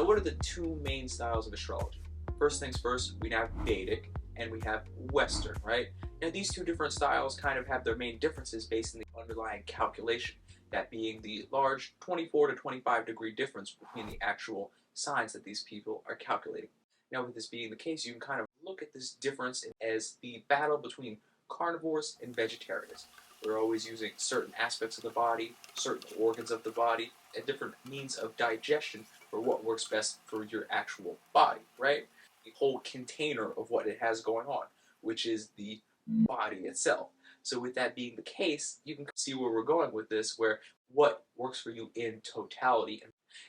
Now, what are the two main styles of astrology? First things first, we have Vedic and we have Western, right? Now, these two different styles kind of have their main differences based on the underlying calculation, that being the large 24 to 25 degree difference between the actual signs that these people are calculating. Now, with this being the case, you can kind of look at this difference as the battle between carnivores and vegetarians. We're always using certain aspects of the body, certain organs of the body, and different means of digestion for what works best for your actual body, right? The whole container of what it has going on, which is the body itself. So with that being the case, you can see where we're going with this, where what works for you in totality.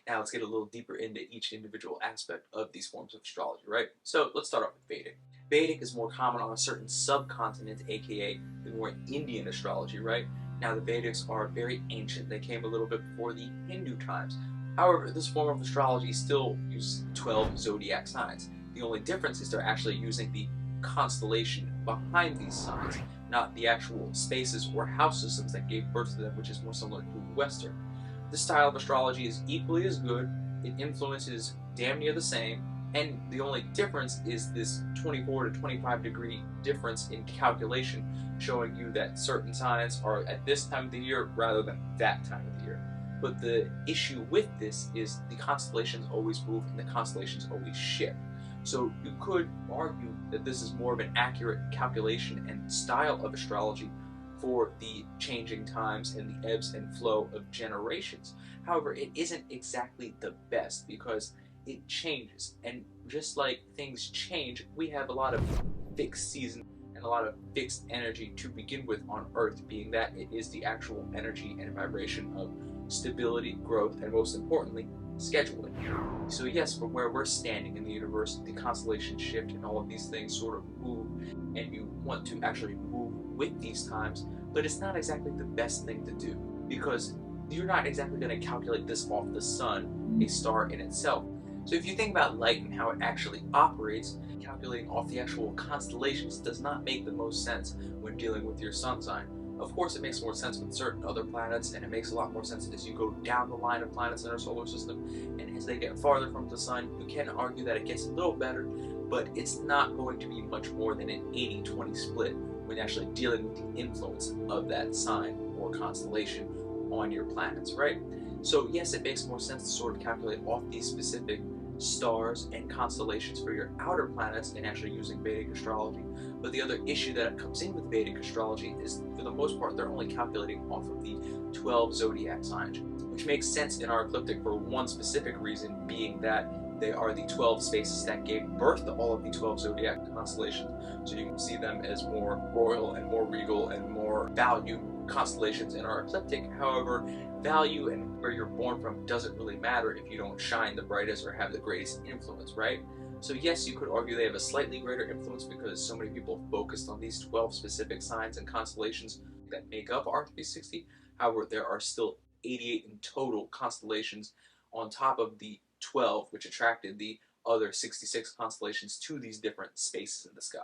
Now let's get a little deeper into each individual aspect of these forms of astrology, right? So let's start off with Vedic. Vedic is more common on a certain subcontinent, aka the more Indian astrology, right? Now the Vedics are very ancient. They came a little bit before the Hindu times. However, this form of astrology still uses 12 zodiac signs. The only difference is they're actually using the constellation behind these signs, not the actual spaces or house systems that gave birth to them, which is more similar to Western. This style of astrology is equally as good, it influences damn near the same, and the only difference is this 24 to 25 degree difference in calculation, showing you that certain signs are at this time of the year rather than that time of the year. But the issue with this is the constellations always move and the constellations always shift. So you could argue that this is more of an accurate calculation and style of astrology for the changing times and the ebbs and flow of generations. However, it isn't exactly the best because it changes, and just like things change, we have a lot of fixed seasons and a lot of fixed energy to begin with on Earth, being that it is the actual energy and vibration of stability, growth, and most importantly, scheduling. So yes, from where we're standing in the universe, the constellations shift and all of these things sort of move, and you want to actually move with these times, but it's not exactly the best thing to do because you're not exactly going to calculate this off the sun, a star in itself. So if you think about light and how it actually operates, calculating off the actual constellations does not make the most sense when dealing with your sun sign. Of course, it makes more sense with certain other planets, and it makes a lot more sense as you go down the line of planets in our solar system, and as they get farther from the sun, you can argue that it gets a little better, but it's not going to be much more than an 80-20 split when actually dealing with the influence of that sign or constellation on your planets, right? So yes, it makes more sense to sort of calculate off these specific stars and constellations for your outer planets and actually using Vedic astrology. But the other issue that comes in with Vedic astrology is, for the most part, they're only calculating off of the 12 zodiac signs, which makes sense in our ecliptic for one specific reason, being that they are the 12 spaces that gave birth to all of the 12 zodiac constellations. So you can see them as more royal and more regal and more valued constellations in our ecliptic. However, value and where you're born from doesn't really matter if you don't shine the brightest or have the greatest influence, right? So yes, you could argue they have a slightly greater influence because so many people focused on these 12 specific signs and constellations that make up our 360. However, there are still 88 in total constellations on top of the 12, which attracted the other 66 constellations to these different spaces in the sky,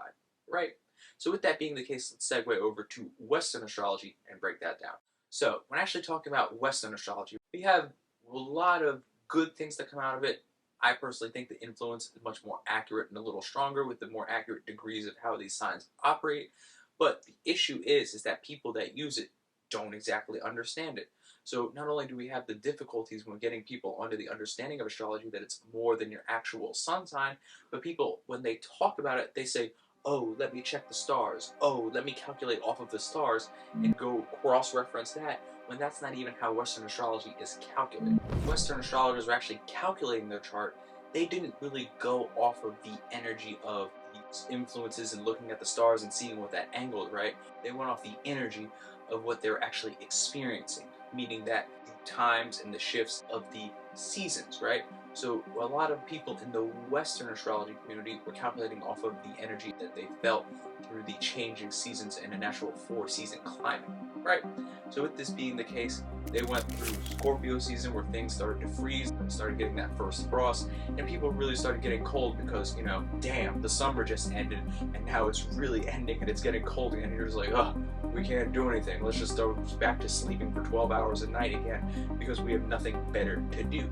right? So with that being the case, let's segue over to Western astrology and break that down. So when actually talking about Western astrology, we have a lot of good things that come out of it. I personally think the influence is much more accurate and a little stronger with the more accurate degrees of how these signs operate. But the issue is that people that use it don't exactly understand it. So not only do we have the difficulties when getting people under the understanding of astrology that it's more than your actual sun sign, but people, when they talk about it, they say, oh, let me check the stars. Oh, let me calculate off of the stars and go cross-reference that, when that's not even how Western astrology is calculated. When Western astrologers were actually calculating their chart, they didn't really go off of the energy of these influences and looking at the stars and seeing what that angle is, right? They went off the energy of what they were actually experiencing, meaning that the times and the shifts of the seasons, right? So a lot of people in the Western astrology community were calculating off of the energy that they felt through the changing seasons in a natural 4-season climate, right? So with this being the case, they went through Scorpio season where things started to freeze and started getting that first frost, and people really started getting cold because, you know, damn, the summer just ended and now it's really ending and it's getting cold again, and you're just like, oh, we can't do anything. Let's just go back to sleeping for 12 hours a night again because we have nothing better to do.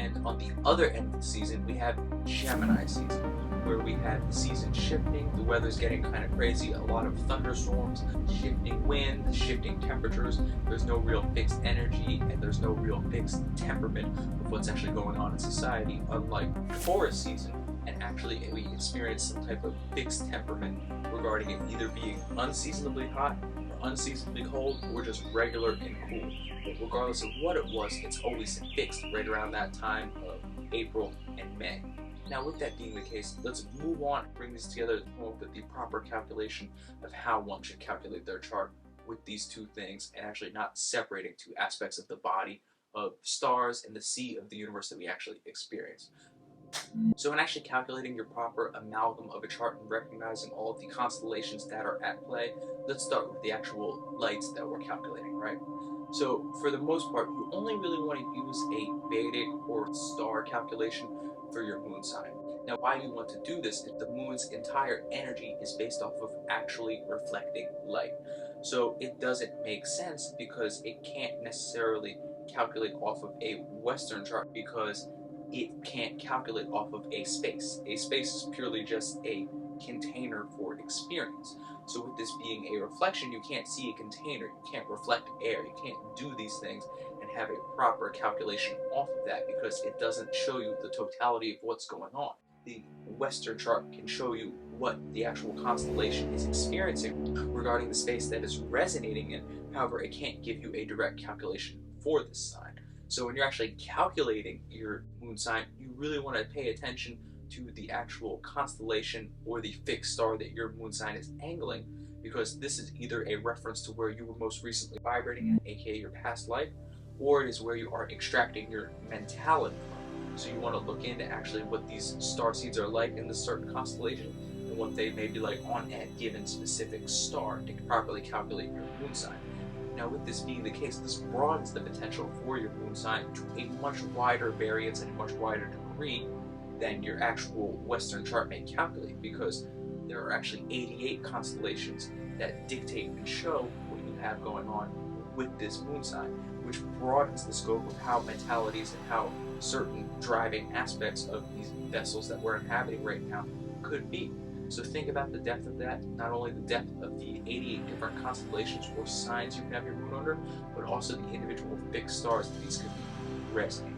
And on the other end of the season, we have Gemini season, where we have the season shifting, the weather's getting kind of crazy, a lot of thunderstorms, shifting wind, shifting temperatures, there's no real fixed energy, and there's no real fixed temperament of what's actually going on in society, unlike Taurus season, and actually we experience some type of fixed temperament regarding it either being unseasonably hot, or unseasonably cold, or just regular and cool. But regardless of what it was, it's always fixed right around that time of April and May. Now, with that being the case, let's move on and bring this together to come up with the proper calculation of how one should calculate their chart with these two things, and actually not separating two aspects of the body of stars and the sea of the universe that we actually experience. So in actually calculating your proper amalgam of a chart and recognizing all of the constellations that are at play, let's start with the actual lights that we're calculating, right? So for the most part, you only really want to use a Vedic or star calculation for your moon sign. Now, why you want to do this is the moon's entire energy is based off of actually reflecting light. So it doesn't make sense because it can't necessarily calculate off of a Western chart because it can't calculate off of a space. A space is purely just a container for experience. So with this being a reflection, you can't see a container, you can't reflect air, you can't do these things and have a proper calculation off of that because it doesn't show you the totality of what's going on. The Western chart can show you what the actual constellation is experiencing regarding the space that is resonating in. However, it can't give you a direct calculation for this sign. So when you're actually calculating your moon sign, you really want to pay attention to the actual constellation or the fixed star that your moon sign is angling, because this is either a reference to where you were most recently vibrating in, aka your past life, or it is where you are extracting your mentality from. So you want to look into actually what these star seeds are like in this certain constellation and what they may be like on a given specific star to properly calculate your moon sign. Now, with this being the case, this broadens the potential for your moon sign to a much wider variance and a much wider degree than your actual Western chart may calculate, because there are actually 88 constellations that dictate and show what you have going on with this moon sign, which broadens the scope of how mentalities and how certain driving aspects of these vessels that we're inhabiting right now could be. So think about the depth of that, not only the depth of the 88 different constellations or signs you can have your moon under, but also the individual fixed stars that these could be resonating.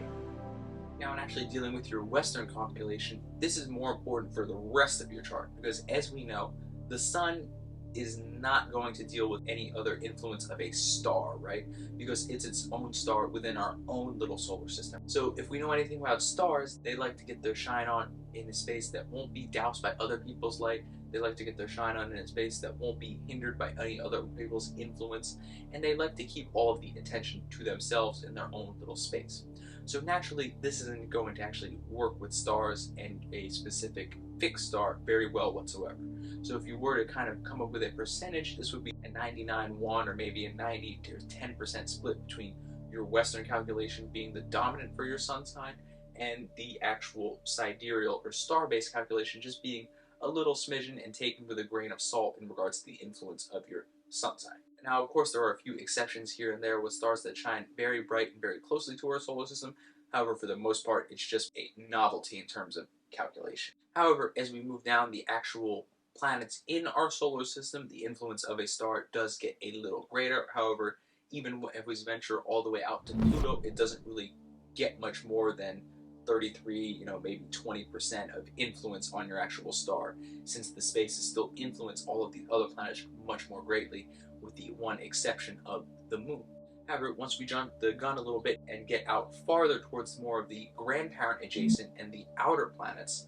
Now, in actually dealing with your Western calculation, this is more important for the rest of your chart, because as we know, the sun is not going to deal with any other influence of a star, right? Because it's its own star within our own little solar system. So if we know anything about stars, they like to get their shine on in a space that won't be doused by other people's light. They like to get their shine on in a space that won't be hindered by any other people's influence. And they like to keep all of the attention to themselves in their own little space. So naturally, this isn't going to actually work with stars and a specific fixed star very well whatsoever. So if you were to kind of come up with a percentage, this would be a 99-1 or maybe a 90 to 10% split between your Western calculation being the dominant for your sun sign and the actual sidereal or star-based calculation just being a little smidgen and taken with a grain of salt in regards to the influence of your sun sign. Now, of course, there are a few exceptions here and there with stars that shine very bright and very closely to our solar system. However, for the most part, it's just a novelty in terms of calculation. However, as we move down the actual planets in our solar system, the influence of a star does get a little greater. However, even if we venture all the way out to Pluto, it doesn't really get much more than 33, maybe 20% of influence on your actual star, since the spaces still influence all of the other planets much more greatly, with the one exception of the moon. However, once we jump the gun a little bit and get out farther towards more of the grandparent adjacent and the outer planets,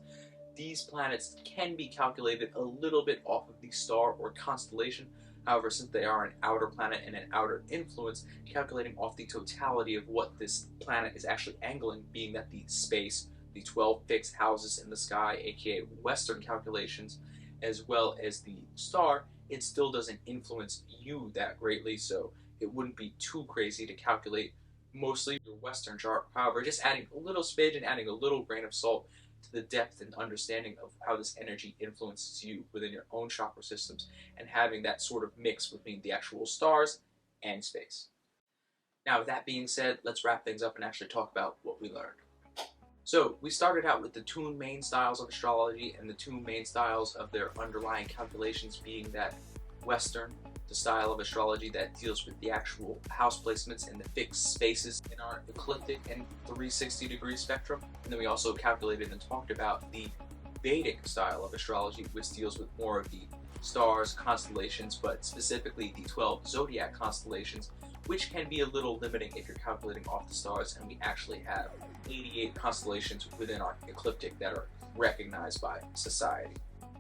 these planets can be calculated a little bit off of the star or constellation. However, since they are an outer planet and an outer influence, calculating off the totality of what this planet is actually angling, being that the space, the 12 fixed houses in the sky, aka Western calculations, as well as the star, it still doesn't influence you that greatly, so it wouldn't be too crazy to calculate mostly your Western chart. However, just adding a little smidge and adding a little grain of salt to the depth and understanding of how this energy influences you within your own chakra systems, and having that sort of mix between the actual stars and space. Now, with that being said, let's wrap things up and actually talk about what we learned. So we started out with the two main styles of astrology and the two main styles of their underlying calculations being that Western, the style of astrology that deals with the actual house placements and the fixed spaces in our ecliptic and 360-degree spectrum. And then we also calculated and talked about the Vedic style of astrology, which deals with more of the stars, constellations, but specifically the 12 zodiac constellations, which can be a little limiting if you're calculating off the stars, and we actually have 88 constellations within our ecliptic that are recognized by society.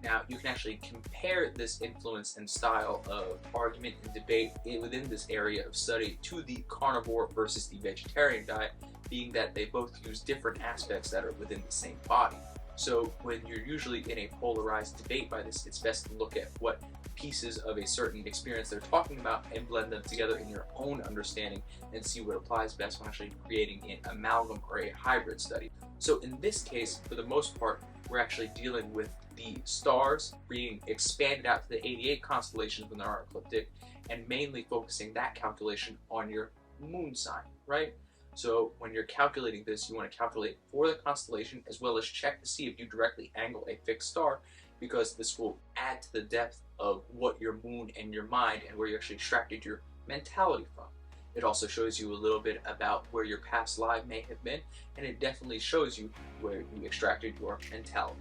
Now, you can actually compare this influence and style of argument and debate within this area of study to the carnivore versus the vegetarian diet, being that they both use different aspects that are within the same body. So when you're usually in a polarized debate by this, it's best to look at what pieces of a certain experience they're talking about and blend them together in your own understanding and see what applies best when actually creating an amalgam or a hybrid study. So in this case, for the most part, we're actually dealing with the stars being expanded out to the 88 constellations within our ecliptic and mainly focusing that calculation on your moon sign, right? So when you're calculating this, you want to calculate for the constellation as well as check to see if you directly angle a fixed star, because this will add to the depth of what your moon and your mind and where you actually extracted your mentality from. It also shows you a little bit about where your past life may have been, and it definitely shows you where you extracted your mentality.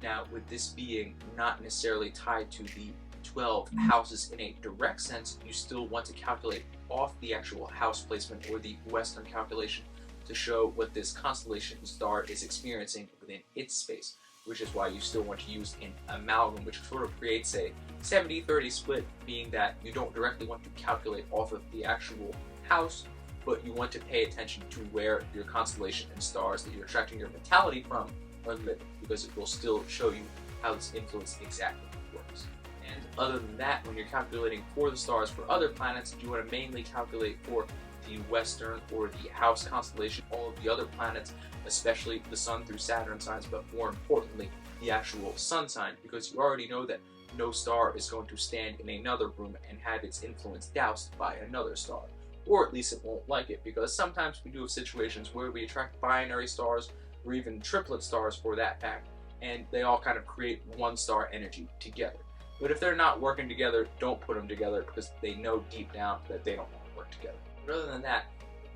Now, with this being not necessarily tied to the 12 houses in a direct sense, you still want to calculate off the actual house placement or the Western calculation to show what this constellation star is experiencing within its space, which is why you still want to use an amalgam, which sort of creates a 70-30 split, being that you don't directly want to calculate off of the actual house, but you want to pay attention to where your constellation and stars that you're extracting your mentality from are living, because it will still show you how this influence exactly works. And other than that, when you're calculating for the stars for other planets, you want to mainly calculate for the Western or the house constellation, all of the other planets, especially the Sun through Saturn signs, but more importantly, the actual Sun sign, because you already know that no star is going to stand in another room and have its influence doused by another star. Or at least it won't like it, because sometimes we do have situations where we attract binary stars or even triplet stars for that fact, and they all kind of create one star energy together. But if they're not working together, don't put them together, because they know deep down that they don't want to work together. But other than that,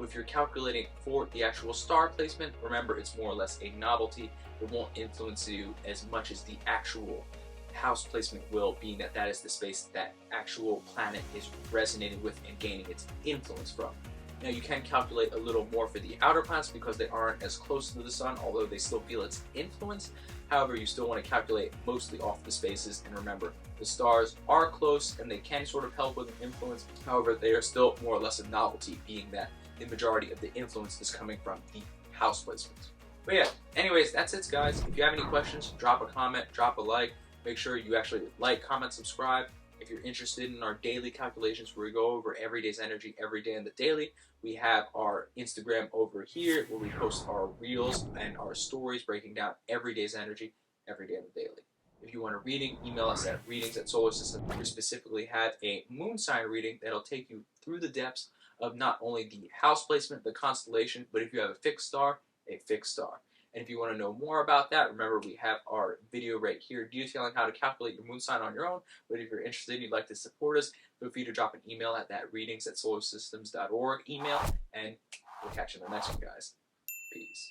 if you're calculating for the actual star placement, remember it's more or less a novelty. It won't influence you as much as the actual house placement will, being that that is the space that actual planet is resonating with and gaining its influence from. Now, you can calculate a little more for the outer planets because they aren't as close to the Sun, although they still feel its influence. However, you still want to calculate mostly off the spaces, and remember, the stars are close and they can sort of help with an influence. However, they are still more or less a novelty, being that the majority of the influence is coming from the house placements. But yeah, anyways, that's it, guys. If you have any questions, drop a comment, drop a like. Make sure you actually like, comment, subscribe. If you're interested in our daily calculations where we go over every day's energy every day in the daily, we have our Instagram over here where we post our reels and our stories breaking down every day's energy every day in the daily. If you want a reading, email us at readings@solarsystem. We specifically have a moon sign reading that'll take you through the depths of not only the house placement, the constellation, but if you have a fixed star, a fixed star. And if you want to know more about that, remember we have our video right here detailing how to calculate your moon sign on your own. But if you're interested and you'd like to support us, feel free to drop an email at that readings@solarsystems.org email, and we'll catch you in the next one, guys. Peace.